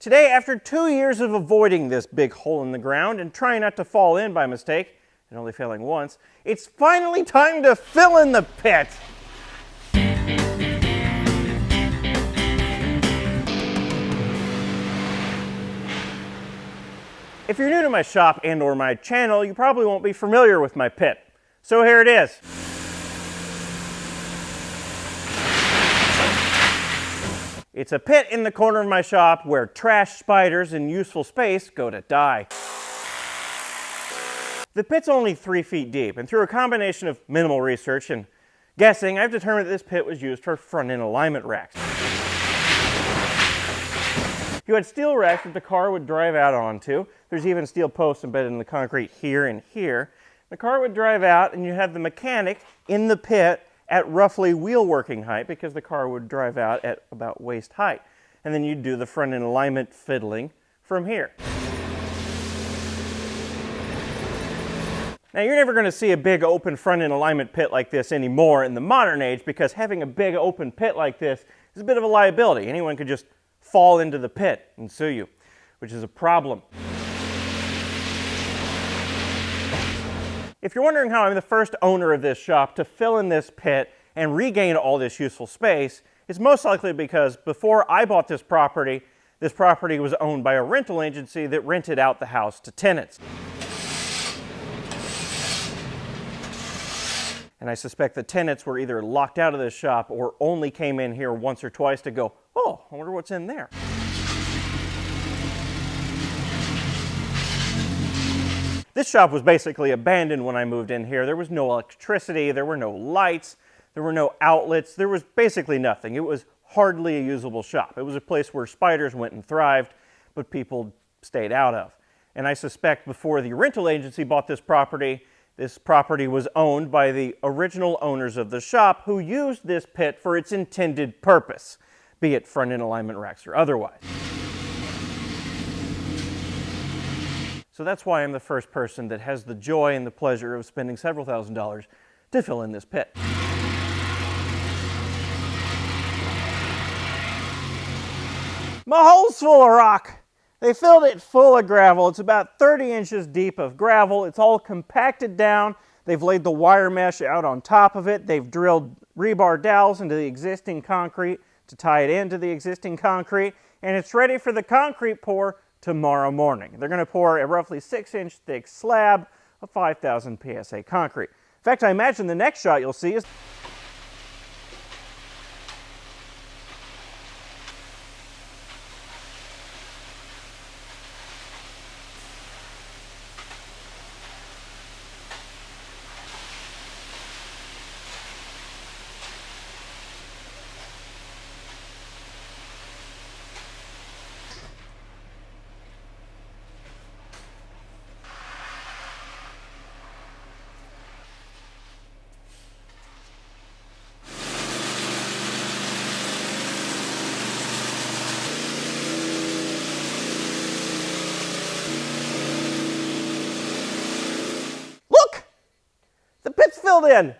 Today, after 2 years of avoiding this big hole in the ground and trying not to fall in by mistake, and only failing once, it's finally time to fill in the pit. If you're new to my shop and or my channel, you probably won't be familiar with my pit. So here it is. It's a pit in the corner of my shop where trash, spiders, and useful space go to die. The pit's only 3 feet deep, and through a combination of minimal research and guessing, I've determined that this pit was used for front-end alignment racks. You had steel racks that the car would drive out onto. There's even steel posts embedded in the concrete here and here. The car would drive out, and you have the mechanic in the pit at roughly wheel working height, because the car would drive out at about waist height. And then you'd do the front-end alignment fiddling from here. Now, you're never going to see a big open front-end alignment pit like this anymore in the modern age, because having a big open pit like this is a bit of a liability. Anyone could just fall into the pit and sue you, which is a problem. If you're wondering how I'm the first owner of this shop to fill in this pit and regain all this useful space, it's most likely because before I bought this property was owned by a rental agency that rented out the house to tenants. And I suspect the tenants were either locked out of this shop or only came in here once or twice to go, oh, I wonder what's in there. This shop was basically abandoned when I moved in here. There was no electricity, there were no lights, there were no outlets, there was basically nothing. It was hardly a usable shop. It was a place where spiders went and thrived, but people stayed out of. And I suspect before the rental agency bought this property was owned by the original owners of the shop, who used this pit for its intended purpose, be it front-end alignment racks or otherwise. So that's why I'm the first person that has the joy and the pleasure of spending several $1,000s to fill in this pit. My hole's full of rock. They filled it full of gravel. It's about 30 inches deep of gravel. It's all compacted down. They've laid the wire mesh out on top of it. They've drilled rebar dowels into the existing concrete to tie it into the existing concrete. And it's ready for the concrete pour tomorrow morning. They're going to pour a roughly 6-inch thick slab of 5,000 PSA concrete. In fact, I imagine the next shot you'll see is filled in.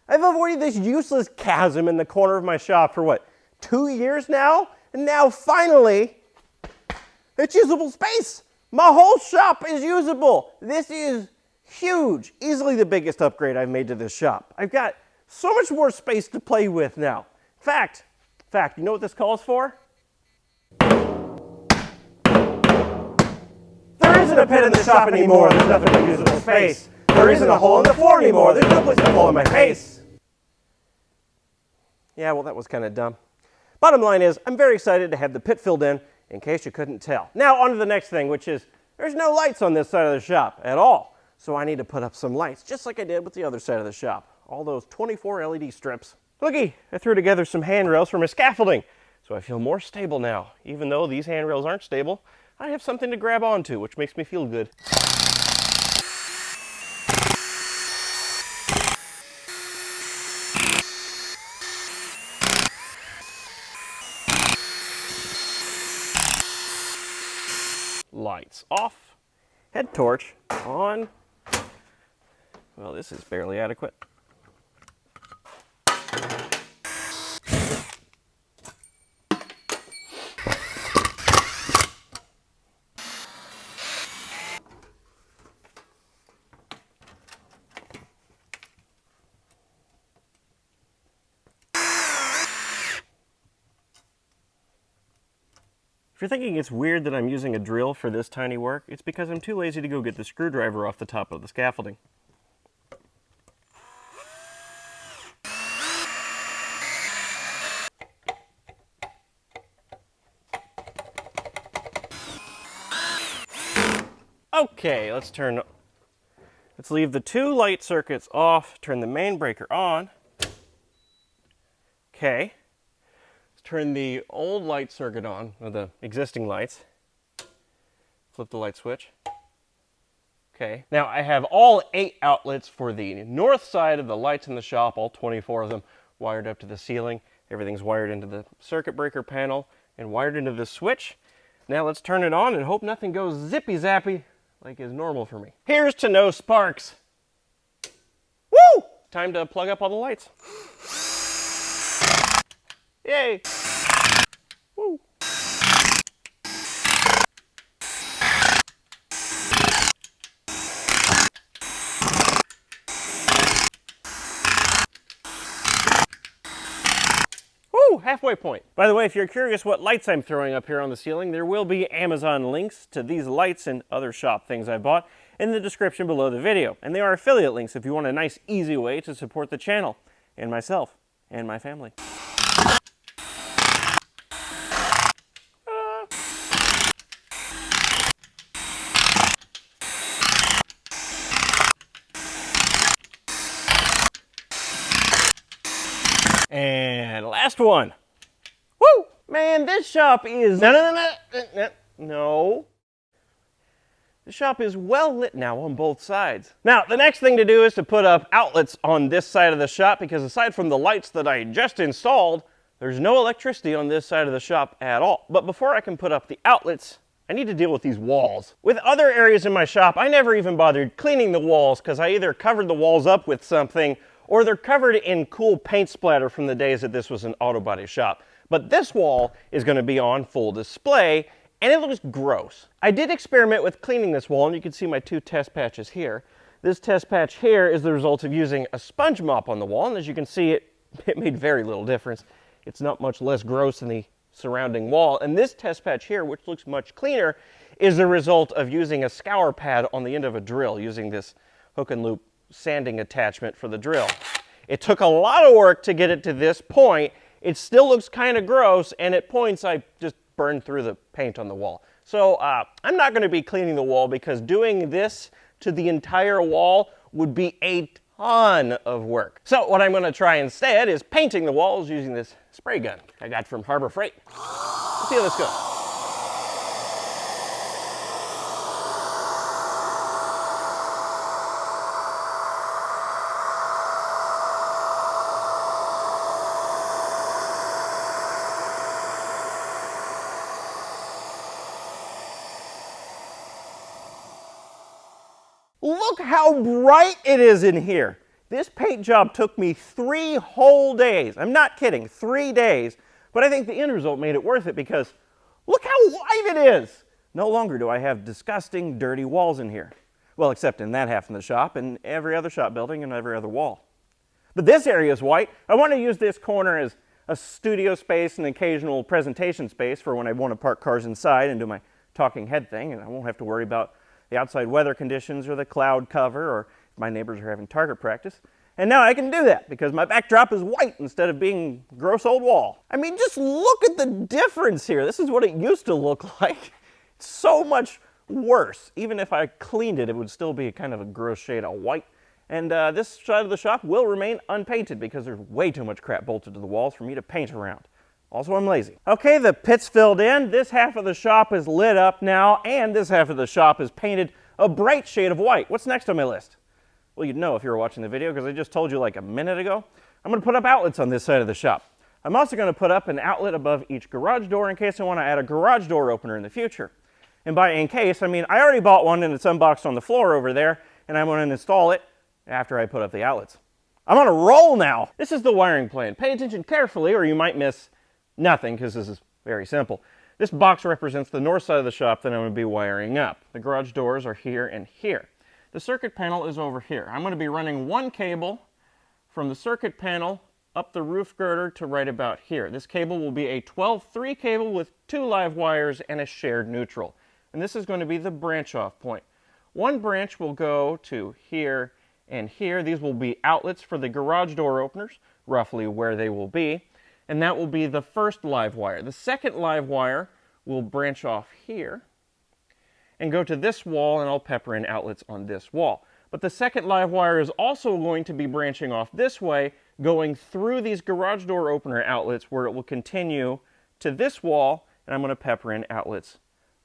I've avoided this useless chasm in the corner of my shop for what, 2 years now? And now finally, it's usable space. My whole shop is usable. This is huge. Easily the biggest upgrade I've made to this shop. I've got so much more space to play with now. In fact, you know what this calls for? There isn't a pit in the shop anymore. There's nothing but usable space. There isn't a hole in the floor anymore. There's no place to fall in my face. Yeah, well, that was kind of dumb. Bottom line is, I'm very excited to have the pit filled in case you couldn't tell. Now, on to the next thing, which is, there's no lights on this side of the shop at all. So I need to put up some lights, just like I did with the other side of the shop. All those 24 LED strips. Looky, I threw together some handrails for my scaffolding, so I feel more stable now. Even though these handrails aren't stable, I have something to grab onto, which makes me feel good. Lights off, head torch on. Well, this is barely adequate. If you're thinking it's weird that I'm using a drill for this tiny work, it's because I'm too lazy to go get the screwdriver off the top of the scaffolding. Okay, let's leave the two light circuits off, turn the main breaker on. Okay, let's turn the old light circuit on, or the existing lights. Flip the light switch. Okay, now I have all 8 outlets for the north side of the lights in the shop, all 24 of them, wired up to the ceiling. Everything's wired into the circuit breaker panel and wired into the switch. Now let's turn it on and hope nothing goes zippy-zappy like is normal for me. Here's to no sparks. Woo! Time to plug up all the lights. Yay! Woo! Woo! Halfway point. By the way, if you're curious what lights I'm throwing up here on the ceiling, there will be Amazon links to these lights and other shop things I bought in the description below the video. And they are affiliate links if you want a nice, easy way to support the channel and myself and my family. And last one. Woo! Man, this shop is... No. The shop is well lit now on both sides. Now, the next thing to do is to put up outlets on this side of the shop, because aside from the lights that I just installed, there's no electricity on this side of the shop at all. But before I can put up the outlets, I need to deal with these walls. With other areas in my shop, I never even bothered cleaning the walls because I either covered the walls up with something or they're covered in cool paint splatter from the days that this was an auto body shop. But this wall is going to be on full display, and it looks gross. I did experiment with cleaning this wall, and you can see my 2 test patches here. This test patch here is the result of using a sponge mop on the wall, and as you can see, it made very little difference. It's not much less gross than the surrounding wall. And this test patch here, which looks much cleaner, is the result of using a scour pad on the end of a drill, using this hook and loop sanding attachment for the drill. It took a lot of work to get it to this point. It still looks kind of gross, and at points I just burned through the paint on the wall. So I'm not going to be cleaning the wall because doing this to the entire wall would be a ton of work. So what I'm going to try instead is painting the walls using this spray gun I got from Harbor Freight. Let's see how this goes. Look how bright it is in here. This paint job took me 3 whole days. I'm not kidding, 3 days. But I think the end result made it worth it because look how white it is. No longer do I have disgusting, dirty walls in here. Well, except in that half of the shop and every other shop building and every other wall. But this area is white. I want to use this corner as a studio space and occasional presentation space for when I want to park cars inside and do my talking head thing, and I won't have to worry about the outside weather conditions or the cloud cover or if my neighbors are having target practice. And now I can do that because my backdrop is white instead of being gross old wall. I mean, just look at the difference here. This is what it used to look like. It's so much worse. Even if I cleaned it, it would still be kind of a gross shade of white. And this side of the shop will remain unpainted because there's way too much crap bolted to the walls for me to paint around. Also, I'm lazy. Okay, the pit's filled in. This half of the shop is lit up now, and this half of the shop is painted a bright shade of white. What's next on my list? Well, you'd know if you were watching the video because I just told you like a minute ago. I'm going to put up outlets on this side of the shop. I'm also going to put up an outlet above each garage door in case I want to add a garage door opener in the future. And by in case, I mean I already bought one and it's unboxed on the floor over there, and I'm going to install it after I put up the outlets. I'm on a roll now. This is the wiring plan. Pay attention carefully or you might miss nothing because this is very simple. This box represents the north side of the shop that I'm going to be wiring up. The garage doors are here and here. The circuit panel is over here. I'm going to be running one cable from the circuit panel up the roof girder to right about here. This cable will be a 12-3 cable with 2 live wires and a shared neutral. And this is going to be the branch off point. One branch will go to here and here. These will be outlets for the garage door openers, roughly where they will be. And that will be the first live wire. The second live wire will branch off here and go to this wall, and I'll pepper in outlets on this wall. But the second live wire is also going to be branching off this way, going through these garage door opener outlets where it will continue to this wall, and I'm going to pepper in outlets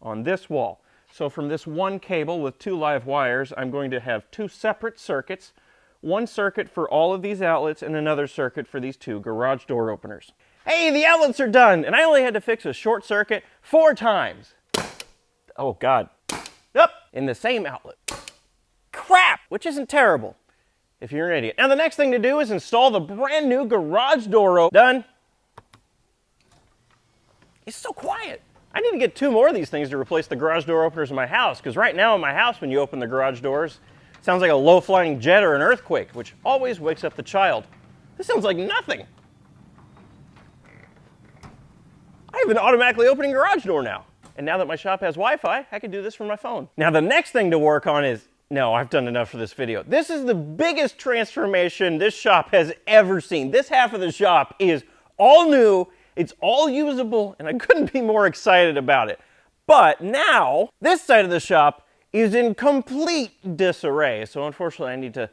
on this wall. So from this one cable with 2 live wires, I'm going to have 2 separate circuits, one circuit for all of these outlets and another circuit for these 2 garage door openers. Hey, the outlets are done, and I only had to fix a short circuit 4 times. Oh God. Yep, in the same outlet. Crap, which isn't terrible if you're an idiot. Now the next thing to do is install the brand new garage door opener. Done. It's so quiet. I need to get 2 more of these things to replace the garage door openers in my house, because right now in my house when you open the garage doors, it sounds like a low-flying jet or an earthquake, which always wakes up the child. This sounds like nothing. I have an automatically opening garage door now. And now that my shop has Wi-Fi, I can do this from my phone. Now the next thing to work on is, no, I've done enough for this video. This is the biggest transformation this shop has ever seen. This half of the shop is all new, it's all usable, and I couldn't be more excited about it. But now, this side of the shop is in complete disarray, so unfortunately I need to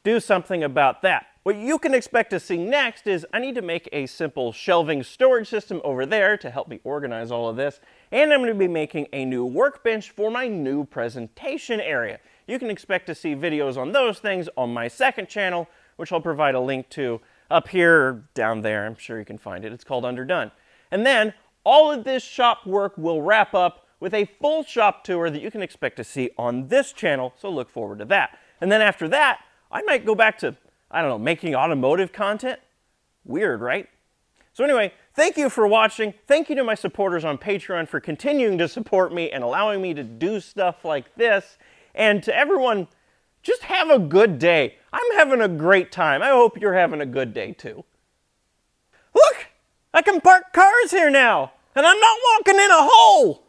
do something about that. What you can expect to see next is I need to make a simple shelving storage system over there to help me organize all of this, and I'm going to be making a new workbench for my new presentation area. You can expect to see videos on those things on my second channel, which I'll provide a link to up here or down there. I'm sure you can find it. It's called Underdone. And then all of this shop work will wrap up with a full shop tour that you can expect to see on this channel, so look forward to that. And then after that, I might go back to, I don't know, making automotive content? Weird, right? So anyway, thank you for watching. Thank you to my supporters on Patreon for continuing to support me and allowing me to do stuff like this. And to everyone, just have a good day. I'm having a great time. I hope you're having a good day too. Look, I can park cars here now, and I'm not walking in a hole.